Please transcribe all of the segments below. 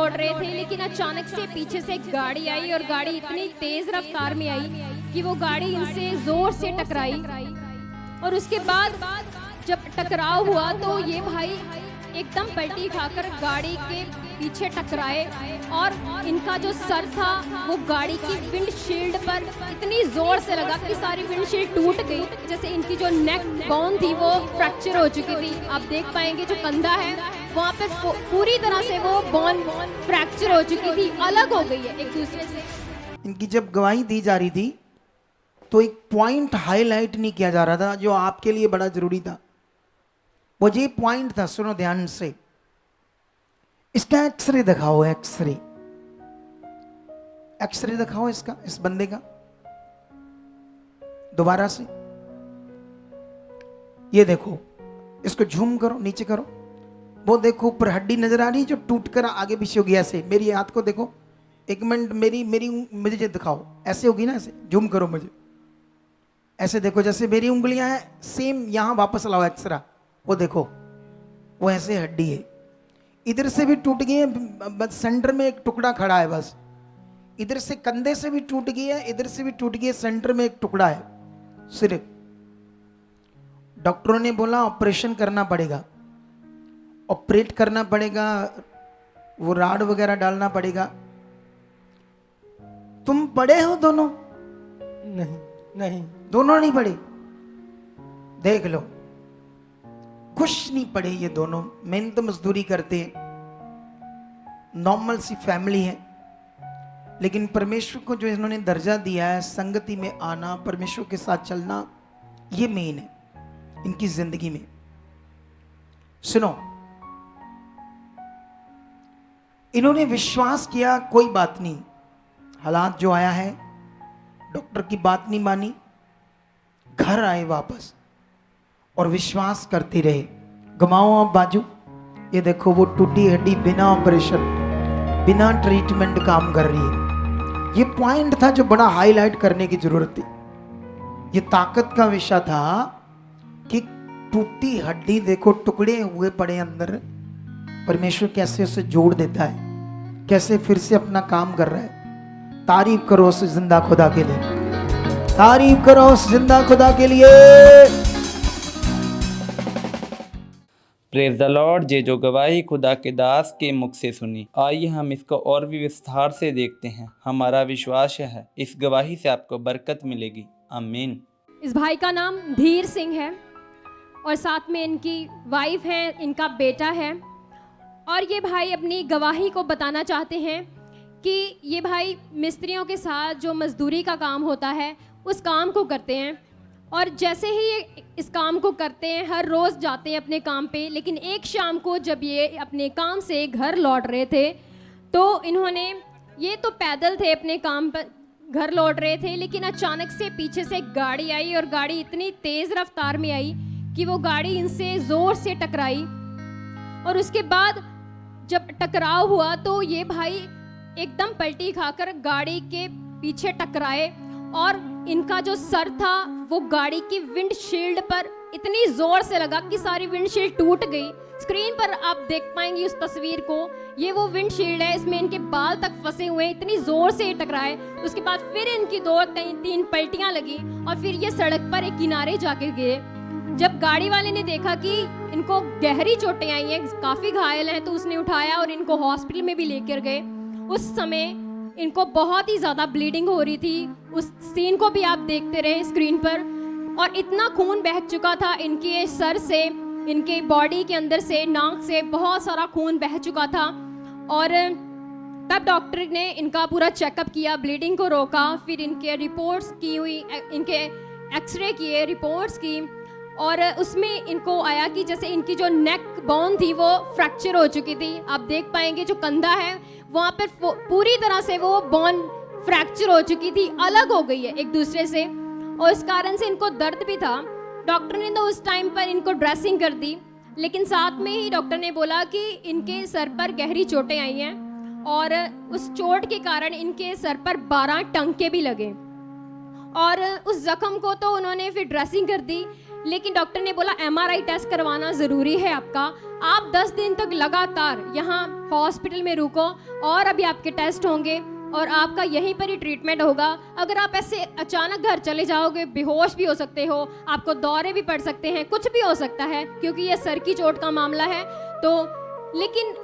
लौट रहे थे, लेकिन अचानक से पीछे से एक गाड़ी आई और गाड़ी इतनी तेज रफ्तार में आई कि वो गाड़ी इनसे जोर से टकराई। और उसके बाद जब टकराव हुआ तो ये भाई एकदम पलटी खाकर गाड़ी के पीछे टकराए और इनका जो सर था वो गाड़ी की विंडशील्ड पर इतनी जोर से लगा कि सारी विंडशील्ड टूट गई। जैसे इनकी जो नेक बोन थी वो फ्रैक्चर हो चुकी थी। आप देख पाएंगे जो कंधा है वहाँ पे पूरी तरह से वो बोन फ्रैक्चर हो चुकी थी, अलग हो गई है एक दूसरे से। इनकी जब गवाही दी जा रही थी तो एक पॉइंट हाईलाइट नहीं किया जा रहा था जो आपके लिए बड़ा जरूरी था। वो ये पॉइंट था, सुनो ध्यान से, इसका एक्सरे दिखाओ, एक्सरे दिखाओ इसका, इस बंदे का दोबारा से। ये देखो, इसको झूम करो, नीचे करो, वो देखो ऊपर हड्डी नजर आ रही है जो टूट कर आगे पीछे होगी ऐसे। मेरी हाथ को देखो, एक मिनट, मुझे दिखाओ, ऐसे होगी ना, ऐसे झूम करो मुझे, ऐसे देखो जैसे मेरी उंगलियां हैं सेम। यहां वापस लाओ एक्सरा, वो देखो वो ऐसे हड्डी है। इधर से भी टूट गई है, बस सेंटर में एक टुकड़ा खड़ा है बस। इधर से कंधे से भी टूट गई है, इधर से भी टूट गई है, सेंटर में एक टुकड़ा है सिर्फ। डॉक्टरों ने बोला ऑपरेशन करना पड़ेगा, ऑपरेट करना पड़ेगा, वो राड वगैरह डालना पड़ेगा। तुम पढ़े हो दोनों? नहीं, दोनों नहीं पढ़े। देख लो, कुछ नहीं पढ़े ये दोनों, मेहनत मजदूरी करते हैं, नॉर्मल सी फैमिली है, लेकिन परमेश्वर को जो इन्होंने दर्जा दिया है, संगति में आना, परमेश्वर के साथ चलना, ये मेन है इनकी जिंदगी में। सुनो, इन्होंने विश्वास किया, कोई बात नहीं, हालात जो आया है, डॉक्टर की बात नहीं मानी, घर आए वापस और विश्वास करते रहे। घुमाओ आप बाजू, ये देखो वो टूटी हड्डी बिना ऑपरेशन, बिना ट्रीटमेंट काम कर रही है। ये पॉइंट था जो बड़ा हाईलाइट करने की जरूरत थी। ये ताकत का विषय था कि टूटी हड्डी देखो, टुकड़े हुए पड़े अंदर, परमेश्वर कैसे उसे जोड़ देता है, कैसे फिर से अपना काम कर रहा है। तारीफ करो उस जिंदा खुदा के लिए, तारीफ करो उस जिंदा खुदा के लिए। Praise the Lord. ये जो गवाही खुदा के दास के मुख से सुनी, आइए हम इसको और भी विस्तार से देखते हैं। हमारा विश्वास है इस गवाही से आपको बरकत मिलेगी। आमीन। इस भाई का नाम धीर सिंह है और साथ में इनकी वाइफ है, इनका बेटा है। और ये भाई अपनी गवाही को बताना चाहते हैं कि ये भाई मिस्त्रियों के साथ जो मजदूरी का काम होता है उस काम को करते हैं। और जैसे ही ये इस काम को करते हैं, हर रोज़ जाते हैं अपने काम पे, लेकिन एक शाम को जब ये अपने काम से घर लौट रहे थे तो इन्होंने, ये तो पैदल थे अपने काम पर, घर लौट रहे थे, लेकिन अचानक से पीछे से एक गाड़ी आई और गाड़ी इतनी तेज़ रफ्तार में आई कि वो गाड़ी इनसे ज़ोर से टकराई। और उसके बाद जब टकराव हुआ तो ये भाई एकदम पलटी खाकर गाड़ी के पीछे टकराए और इनका जो सर था वो गाड़ी की विंडशील्ड पर इतनी जोर से लगा कि सारी विंडशील्ड टूट गई। स्क्रीन पर आप देख पाएंगे उस तस्वीर को, ये वो विंडशील्ड है, इसमें इनके बाल तक फंसे हुए हैं, इतनी जोर से ये टकराए। उसके बाद फिर इनकी 2-3 पलटियां लगी और फिर ये सड़क पर एक किनारे जाके गिरे। जब गाड़ी वाले ने देखा कि इनको गहरी चोटें आई हैं, काफी घायल हैं, तो उसने उठाया और इनको हॉस्पिटल में भी लेकर गए। उस समय इनको बहुत ही ज़्यादा ब्लीडिंग हो रही थी, उस सीन को भी आप देखते रहे स्क्रीन पर। और इतना खून बह चुका था इनके सर से, इनके बॉडी के अंदर से, नाक से बहुत सारा खून बह चुका था। और तब डॉक्टर ने इनका पूरा चेकअप किया, ब्लीडिंग को रोका, फिर इनके रिपोर्ट्स की हुई, इनके एक्सरे किए, रिपोर्ट्स की, और उसमें इनको आया कि जैसे इनकी जो नेक बोन थी वो फ्रैक्चर हो चुकी थी। आप देख पाएंगे जो कंधा है वहाँ पर पूरी तरह से वो बोन फ्रैक्चर हो चुकी थी, अलग हो गई है एक दूसरे से, और इस कारण से इनको दर्द भी था। डॉक्टर ने तो उस टाइम पर इनको ड्रेसिंग कर दी, लेकिन साथ में ही डॉक्टर ने बोला कि इनके सर पर गहरी चोटें आई हैं और उस चोट के कारण इनके सर पर 12 टंके भी लगे। और उस जख्म को तो उन्होंने फिर ड्रेसिंग कर दी, लेकिन डॉक्टर ने बोला MRI टेस्ट करवाना ज़रूरी है आपका, आप 10 दिन तक लगातार यहाँ हॉस्पिटल में रुको और अभी आपके टेस्ट होंगे और आपका यहीं पर ही ट्रीटमेंट होगा। अगर आप ऐसे अचानक घर चले जाओगे, बेहोश भी हो सकते हो, आपको दौरे भी पड़ सकते हैं, कुछ भी हो सकता है क्योंकि ये सर की चोट का मामला है। तो लेकिन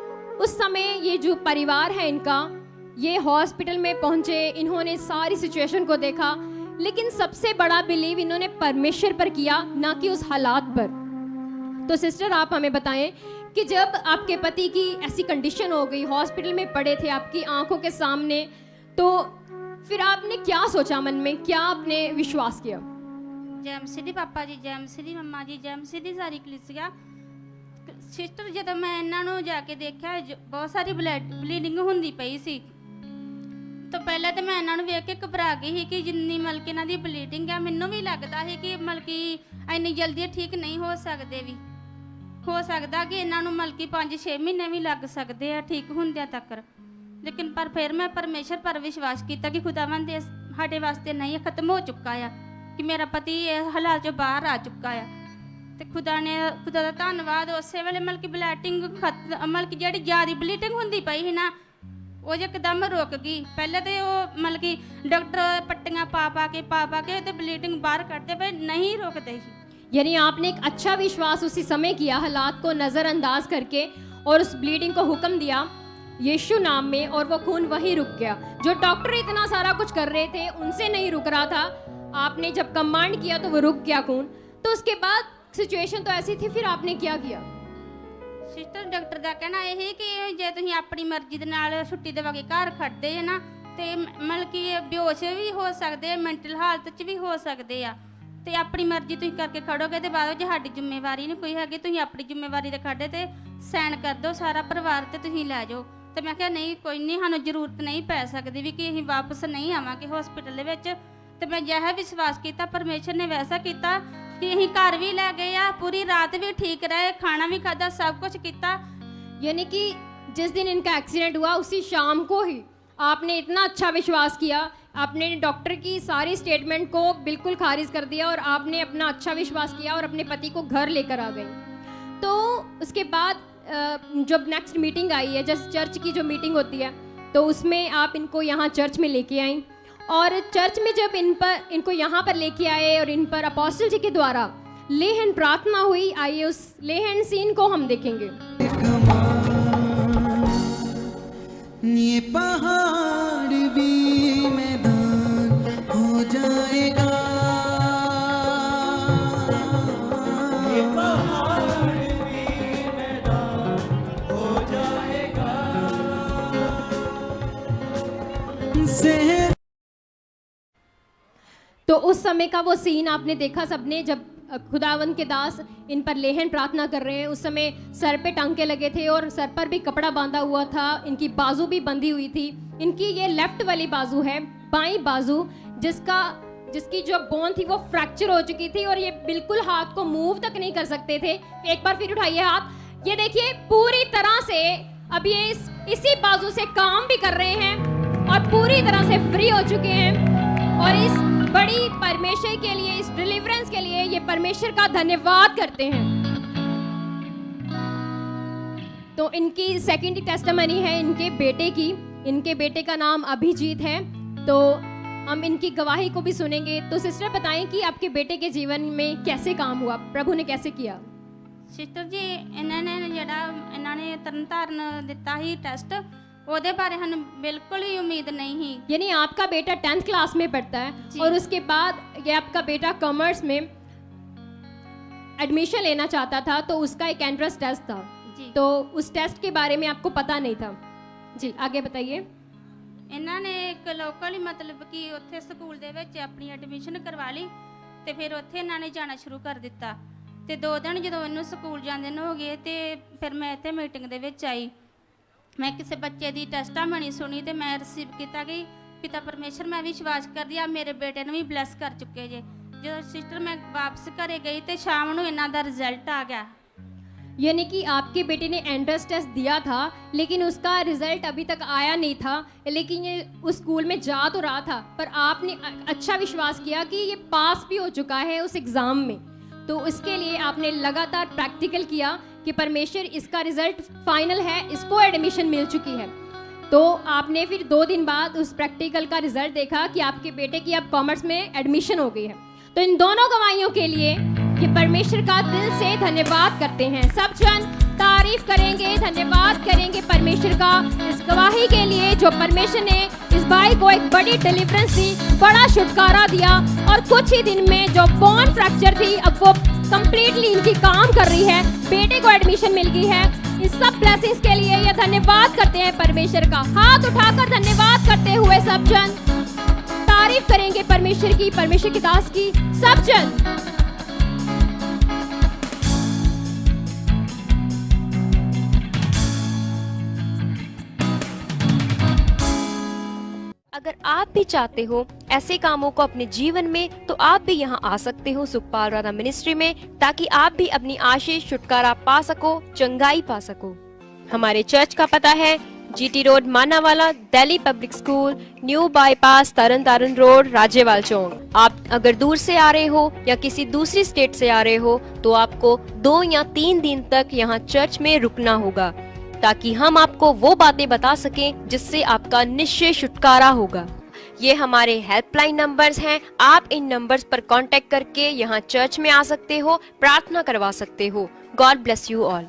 उस समय ये जो परिवार है इनका, ये हॉस्पिटल में पहुंचे, इन्होंने सारी सिचुएशन को देखा, लेकिन सबसे बड़ा बिलीव इन्होंने परमेश्वर पर किया, ना कि उस हालात पर। तो सिस्टर आप हमें बताएं कि जब आपके पति की ऐसी कंडीशन हो गई, हॉस्पिटल में पड़े थे आपकी आंखों के सामने, तो फिर आपने क्या सोचा मन में, क्या आपने विश्वास किया? जय मसीह पापा जी, जय मसीह मम्मा जी, जय मसीह सारी कलीसिया। सिस्टर ਜਦੋਂ मैं ਇਹਨਾਂ ਨੂੰ ਜਾ ਕੇ ਦੇਖਿਆ, ਬਹੁਤ ਸਾਰੀ ਬਲੀਡਿੰਗ ਹੁੰਦੀ ਪਈ ਸੀ। ਤਾਂ ਪਹਿਲਾਂ ਤਾਂ ਮੈਂ ਇਹਨਾਂ ਨੂੰ ਵੇਖ ਕੇ ਘਬਰਾ ਗਈ ਸੀ ਕਿ ਜਿੰਨੀ ਮਤਲਬ ਕਿ ਇਹਨਾਂ ਦੀ ਬਲੀਡਿੰਗ ਆ, ਮੈਨੂੰ ਵੀ ਲੱਗਦਾ ਸੀ ਕਿ ਮਤਲਬ ਕਿ ਇੰਨੀ ਜਲਦੀ ਠੀਕ ਨਹੀਂ ਹੋ ਸਕਦੇ ਵੀ, ਹੋ ਸਕਦਾ ਕਿ ਇਹਨਾਂ ਨੂੰ ਮਤਲਬ ਕਿ 5-6 ਮਹੀਨੇ ਵੀ ਲੱਗ ਸਕਦੇ ਆ ਠੀਕ ਹੁੰਦਿਆਂ ਤੱਕ। ਲੇਕਿਨ ਪਰ ਫਿਰ ਮੈਂ ਪਰਮੇਸ਼ਰ ਪਰ ਵਿਸ਼ਵਾਸ ਕੀਤਾ ਕਿ ਖੁਦਾਵੰਦ ਦੇ ਸਾਡੇ ਵਾਸਤੇ ਨਹੀਂ ਖਤਮ ਹੋ ਚੁੱਕਾ ਆ, ਕਿ ਮੇਰਾ ਪਤੀ ਇਹ ਹਾਲਾਤ ਚੋਂ ਬਾਹਰ ਆ ਚੁੱਕਾ ਆ। ਤੇ ਖੁਦਾ ਦਾ ਧੰਨਵਾਦ, ਉਸੇ ਵੇਲੇ ਮਤਲਬ ਕਿ ਬਲੀਡਿੰਗ ਮਤਲਬ ਕਿ ਜਿਹੜੀ ਜ਼ਿਆਦਾ ਬਲੀਡਿੰਗ ਹੁੰਦੀ ਪਈ ਸੀ ਨਾ, ਉਹ ਇੱਕਦਮ ਰੁਕ ਗਈ। ਪਹਿਲਾਂ ਤੇ ਉਹ ਮਤਲਬ ਕਿ ਡਾਕਟਰ ਪੱਟੀਆਂ ਪਾ ਕੇ ਤੇ ਬਲੀਡਿੰਗ ਬਾਹਰ ਕੱਢਦੇ ਪਏ, ਨਹੀਂ ਰੁਕਦੇ ਸੀ। यानी आपने एक अच्छा विश्वास उसी समय किया, हालात को नज़रअंदाज करके, और उस ब्लीडिंग को हुक्म दिया यीशु नाम में, और वो खून वहीं रुक गया। जो डॉक्टर इतना सारा कुछ कर रहे थे उनसे नहीं रुक रहा था, आपने जब कमांड किया तो वो रुक गया खून। तो उसके बाद सिचुएशन तो ऐसी थी, फिर आपने क्या किया? ਸਿਸਟਰ ਡਾਕਟਰ ਦਾ ਕਹਿਣਾ ਇਹ ਕਿ ਜੇ ਤੁਸੀਂ ਆਪਣੀ ਮਰਜ਼ੀ ਦੇ ਨਾਲ ਛੁੱਟੀ ਦੇਵਾ ਕੇ ਘਰ ਖੜਦੇ ਆ ਨਾ, ਤੇ ਮਤਲਬ ਕਿ ਬੇਹੋਸ਼ ਵੀ ਹੋ ਸਕਦੇ, ਮੈਂਟਲ ਹਾਲਤ 'ਚ ਵੀ ਹੋ ਸਕਦੇ ਆ, ਤੇ ਆਪਣੀ ਮਰਜ਼ੀ ਤੁਸੀਂ ਕਰਕੇ ਖੜੋਗੇ ਤੇ ਬਾਅਦ ਵਿੱਚ ਸਾਡੀ ਜ਼ਿੰਮੇਵਾਰੀ ਨਹੀਂ ਕੋਈ ਹੈਗੀ, ਤੁਸੀਂ ਆਪਣੀ ਜ਼ਿੰਮੇਵਾਰੀ ਦੇ ਖੜ੍ਹੇ ਤੇ ਸਾਈਨ ਕਰ ਦਿਓ ਸਾਰਾ ਪਰਿਵਾਰ ਤੇ ਤੁਸੀਂ ਲੈ ਜਾਓ। ਤੇ ਮੈਂ ਕਿਹਾ ਨਹੀਂ, ਕੋਈ ਨਹੀਂ, ਸਾਨੂੰ ਜ਼ਰੂਰਤ ਨਹੀਂ ਪੈ ਸਕਦੀ ਵੀ ਕਿ ਅਸੀਂ ਵਾਪਸ ਨਹੀਂ ਆਵਾਂਗੇ ਹਸਪੀਟਲ ਦੇ ਵਿੱਚ। ਤੇ ਮੈਂ ਜਿਹਾ ਵਿਸ਼ਵਾਸ ਕੀਤਾ, ਪਰਮੇਸ਼ਰ ਨੇ ਵੈਸਾ ਕੀਤਾ कि ਅਸੀਂ घर भी ले गए आ, पूरी रात भी ठीक रहे, खाना भी खादा, सब कुछ किया। यानी कि जिस दिन इनका एक्सीडेंट हुआ उसी शाम को ही आपने इतना अच्छा विश्वास किया, आपने डॉक्टर की सारी स्टेटमेंट को बिल्कुल खारिज कर दिया और आपने अपना अच्छा विश्वास किया और अपने पति को घर लेकर आ गई। तो उसके बाद जब नेक्स्ट मीटिंग आई है, जैसे चर्च की जो मीटिंग होती है, तो उसमें आप इनको यहाँ चर्च में लेके आई, और चर्च में जब इनको यहाँ पर लेके आए और इन पर अपोस्टल जी के द्वारा लेहन प्रार्थना हुई, आइए उस लेहन सीन को हम देखेंगे। ये पहाड़ भी मैदान हो जाएगा, ये पहाड़ भी मैदान हो जाएगा। तो उस समय का वो सीन आपने देखा सबने, जब खुदावंद के दास इन पर लेहन प्रार्थना कर रहे हैं। उस समय सर पे टांके लगे थे और सर पर भी कपड़ा बांधा हुआ था, इनकी बाजू भी बंधी हुई थी। इनकी ये लेफ्ट वाली बाजू है, बाईं बाजू, जिसकी जो बोन थी वो फ्रैक्चर हो चुकी थी और ये बिल्कुल हाथ को मूव तक नहीं कर सकते थे। एक बार फिर उठाइए हाथ, ये देखिए पूरी तरह से अब ये इसी बाजू से काम भी कर रहे हैं और पूरी तरह से फ्री हो चुके हैं। और इस बड़ी परमेश्वर के लिए, इस डिलीवरेंस के लिए ये परमेश्वर का धन्यवाद करते हैं। तो इनकी सेकंड टेस्टिमनी है इनके बेटे की, इनके बेटे का नाम अभिजीत है। तो हम इनकी गवाही को भी सुनेंगे। तो सिस्टर बताएं कि आपके बेटे के जीवन में कैसे काम हुआ, प्रभु ने कैसे किया? सिस्टर जी, इन्होंने तरनताਰਨ ਦਿੱਤਾ ही टेस्ट, ਉਹਦੇ बारे हमें बिल्कुल ही उम्मीद नहीं ही। यानी आपका बेटा 10th क्लास में पढ़ता है और उसके बाद ये आपका बेटा कॉमर्स में एडमिशन लेना चाहता था, तो उसका एक एंट्रेंस टेस्ट था जी। तो उस टेस्ट के बारे में आपको पता नहीं था जी, आगे बताइए। इन्होंने एक लोकल ही मतलब कि उत्थे स्कूल दे विच अपनी एडमिशन करवा ली, तो फिर उत्थे इन्होंने जाना शुरू कर दिता। तो 2 दिन जो इन्हू स्कूल जाते हो गए, तो फिर मैं इत्थे मीटिंग दे विच आई, मैं किसी बच्चे की टेस्टामनी सुनी तो मैं रिसीव किया कि पिता परमेश्वर मैं विश्वास कर दिया, मेरे बेटे ने भी ब्लैस कर चुके जे। जो सिस्टर मैं वापस घरे गई तो शाम को इन्हों का रिजल्ट आ गया। यानी कि आपके बेटे ने एंट्रेंस टेस्ट दिया था लेकिन उसका रिजल्ट अभी तक आया नहीं था, लेकिन ये उस स्कूल में जा तो रहा था, पर आपने अच्छा विश्वास किया कि ये पास भी हो चुका है उस एग्ज़ाम में। तो इसके लिए आपने लगातार प्रैक्टिकल किया कि परमेश्वर इसका रिजल्ट फाइनल है, इसको एडमिशन मिल चुकी है। तो आपने फिर 2 दिन बाद उस प्रैक्टिकल का रिजल्ट देखा कि आपके बेटे की अब कॉमर्स में एडमिशन हो गई है। तो इन दोनों गवाहियों के लिए ये परमेश्वर का दिल से धन्यवाद करते हैं। सब जन तारीफ करेंगे, धन्यवाद करेंगे परमेश्वर का इस गवाही के लिए जो परमेश्वर ने इस भाई को एक बड़ी डिलीवरेंस दी, बड़ा छुटकारा दिया और कुछ ही दिन में जो बोन फ्रैक्चर थी अब वो कंप्लीटली इनकी काम कर रही है, बेटे को एडमिशन मिल गई है। इस सब ब्लेसिंग्स के लिए ये धन्यवाद करते हैं परमेश्वर का। हाथ उठाकर धन्यवाद करते हुए सब जन तारीफ करेंगे परमेश्वर की, परमेश्वर के दास की। सब जन अगर आप भी चाहते हो ऐसे कामों को अपने जीवन में, तो आप भी यहाँ आ सकते हो सुखपाल राणा मिनिस्ट्री में, ताकि आप भी अपनी आशीष छुटकारा पा सको, चंगाई पा सको। हमारे चर्च का पता है GT road Manawala, Delhi public school, new bypass, Tarn Taran road, Rajyawal चौक। आप अगर दूर से आ रहे हो या किसी दूसरी स्टेट से आ रहे हो तो आपको 2 या 3 दिन तक यहाँ चर्च में रुकना होगा, ताकि हम आपको वो बातें बता सकें जिससे आपका निश्चय छुटकारा होगा। ये हमारे हेल्पलाइन नंबर्स हैं। आप इन नंबर्स पर कांटेक्ट करके यहाँ चर्च में आ सकते हो, प्रार्थना करवा सकते हो। God bless you all.